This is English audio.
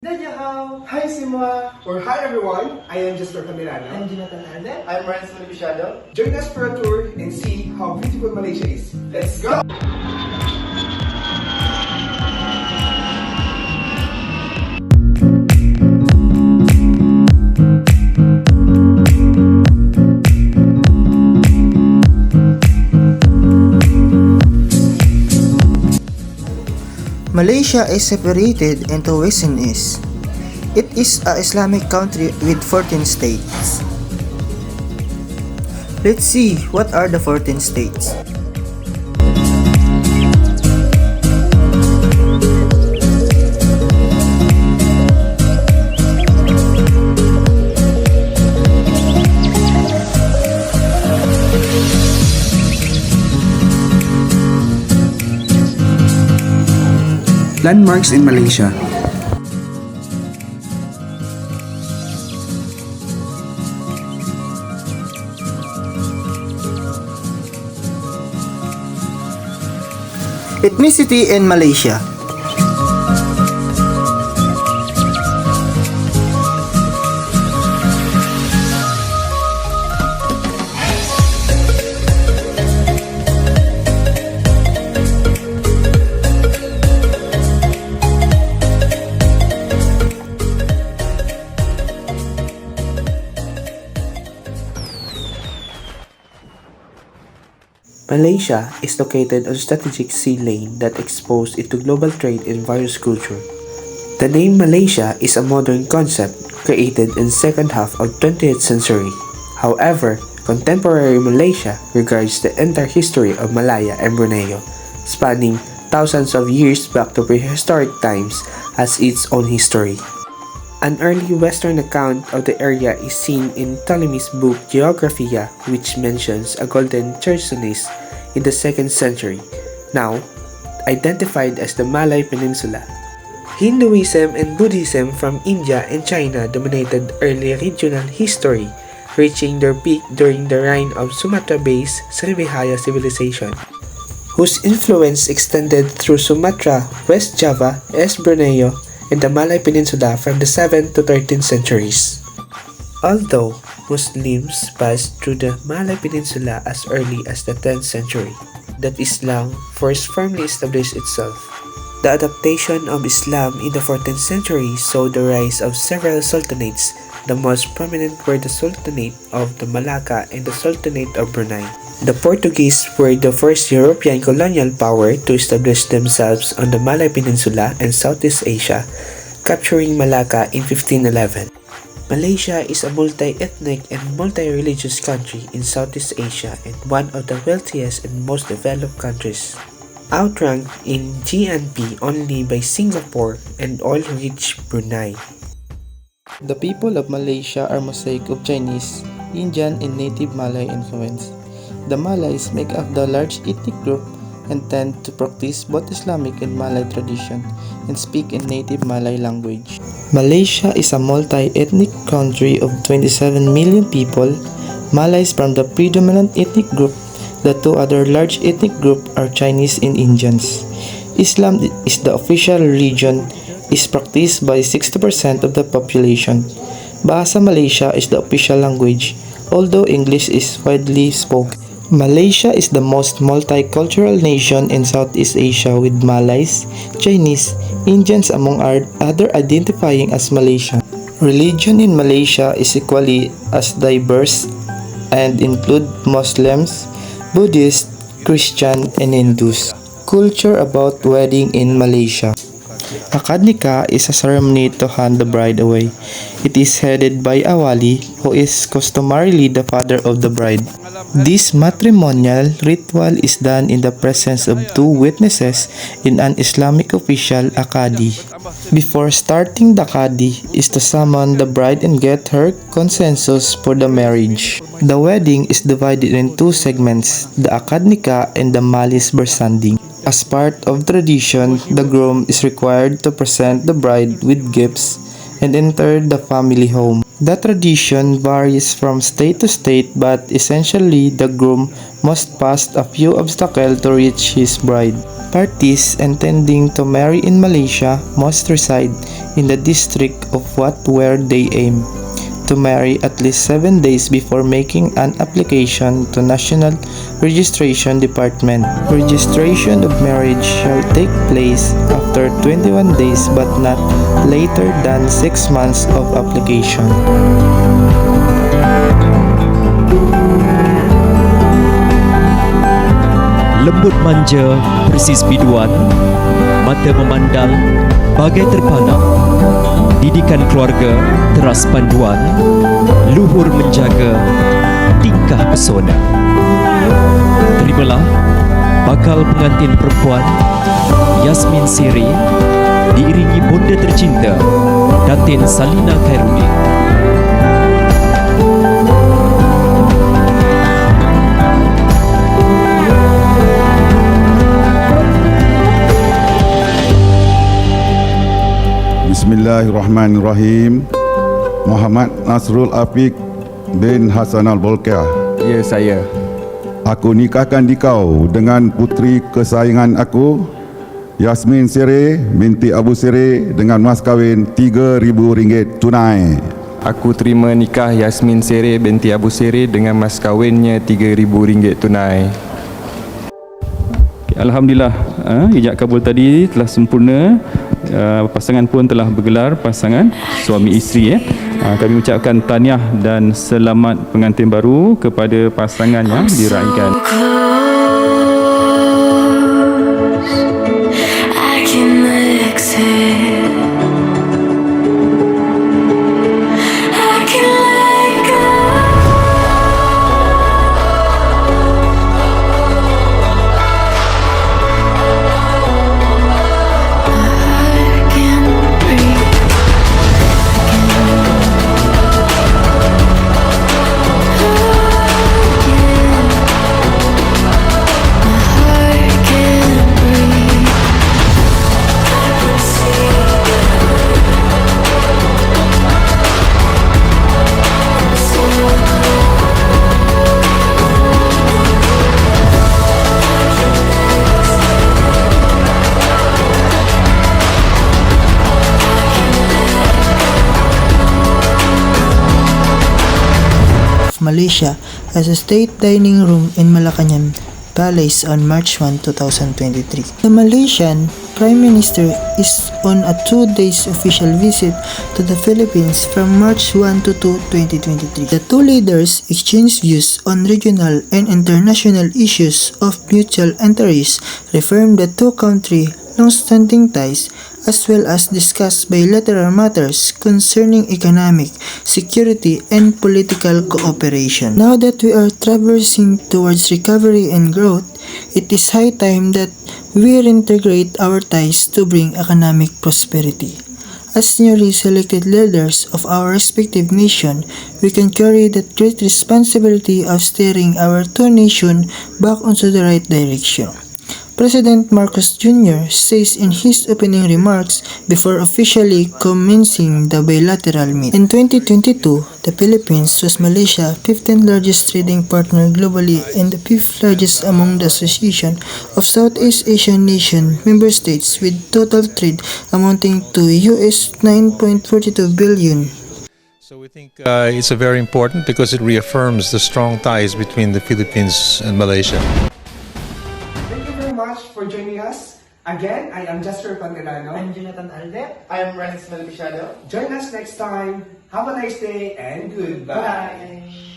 Hi Simwa! Or hi everyone, I am Jester Camirano. I'm Jonathan Arden. I'm Renz Malipisyado. Join us for a tour and see how beautiful Malaysia is. Let's go! Malaysia is separated into west and east. It is a Islamic country with 14 states. Let's see what are the 14 states. Landmarks in Malaysia. Ethnicity in Malaysia. Malaysia is located on a strategic sea lane that exposed into global trade in various cultures. The name Malaysia is a modern concept created in the second half of 20th century. However, contemporary Malaysia regards the entire history of Malaya and Borneo, spanning thousands of years back to prehistoric times, as its own history. An early Western account of the area is seen in Ptolemy's book Geographia, which mentions a golden Chersonese in the 2nd century, now identified as the Malay Peninsula. Hinduism and Buddhism from India and China dominated early regional history, reaching their peak during the reign of Sumatra-based Srivijaya civilization, whose influence extended through Sumatra, West Java, East Borneo, and the Malay Peninsula from the 7th to 13th centuries. Although Muslims passed through the Malay Peninsula as early as the 10th century, that Islam first firmly established itself. The adaptation of Islam in the 14th century saw the rise of several sultanates. The most prominent were the Sultanate of the Malacca and the Sultanate of Brunei. The Portuguese were the first European colonial power to establish themselves on the Malay Peninsula and Southeast Asia, capturing Malacca in 1511. Malaysia is a multi-ethnic and multi-religious country in Southeast Asia and one of the wealthiest and most developed countries, outranked in GNP only by Singapore and oil-rich Brunei. The people of Malaysia are mosaic of Chinese, Indian, and native Malay influence. The Malays make up the large ethnic group and tend to practice both Islamic and Malay tradition and speak in native Malay language. Malaysia is a multi-ethnic country of 27 million people. Malays from the predominant ethnic group. The two other large ethnic groups are Chinese and Indians. Islam is the official religion, is practiced by 60% of the population. Bahasa Malaysia is the official language, although English is widely spoken. Malaysia is the most multicultural nation in Southeast Asia with Malays, Chinese, Indians among other identifying as Malaysian. Religion in Malaysia is equally as diverse and include Muslims, Buddhists, Christian, and Hindus. Culture about wedding in Malaysia. Akad nikah is a ceremony to hand the bride away. It is headed by a wali, who is customarily the father of the bride. This matrimonial ritual is done in the presence of two witnesses in an Islamic official akadi. Before starting the akadi is to summon the bride and get her consensus for the marriage. The wedding is divided in two segments, the akad nikah and the malis bersanding. As part of tradition, the groom is required to present the bride with gifts and enter the family home. The tradition varies from state to state, but essentially the groom must pass a few obstacles to reach his bride. Parties intending to marry in Malaysia must reside in the district of where they aim to marry at least 7 days before making an application to National Registration Department. Registration of marriage shall take place after 21 days but not later than 6 months of application. Lembut manja, persis biduan, mata memandang, bagai terpana. Didikan keluarga, teras panduan, luhur menjaga, tingkah pesona. Terimalah bakal pengantin perempuan Yasmin Siri diiringi bonda tercinta Datin Salina Khairudin. Bismillahirrahmanirrahim. Muhammad Nasrul Afiq bin Hasan Al-Bolkiah. Ya, saya. Aku nikahkan dikau dengan putri kesayangan aku, Yasmin Sire binti Abu Sire, dengan mas kahwin RM3,000 tunai. Aku terima nikah Yasmin Sire binti Abu Sire dengan mas kahwinnya RM3,000 tunai. Alhamdulillah, ijab kabul tadi telah sempurna. Pasangan pun telah bergelar pasangan suami isteri. Kami ucapkan tahniah dan selamat pengantin baru kepada pasangan yang diraikan. Malaysia as a state dining room in Malacañang Palace on March 1, 2023. The Malaysian Prime Minister is on a 2-day official visit to the Philippines from March 1 to 2, 2023. The two leaders exchanged views on regional and international issues of mutual interest, reaffirmed the two countries' long-standing ties, as well as discuss bilateral matters concerning economic, security, and political cooperation. Now that we are traversing towards recovery and growth, it is high time that we reintegrate our ties to bring economic prosperity. As newly selected leaders of our respective nation, we can carry that great responsibility of steering our two nations back onto the right direction. President Marcos Jr. says in his opening remarks before officially commencing the bilateral meeting. In 2022, the Philippines was Malaysia's 15th largest trading partner globally and the 5th largest among the Association of Southeast Asian Nation member states, with total trade amounting to US $9.42 billion. So we think it's very important because it reaffirms the strong ties between the Philippines and Malaysia. Thank you very much for joining us. Again, I am Jasper Pantelano. I'm Jonathan Alde. I am Renz Malpiciado. Join us next time. Have a nice day and goodbye. Bye.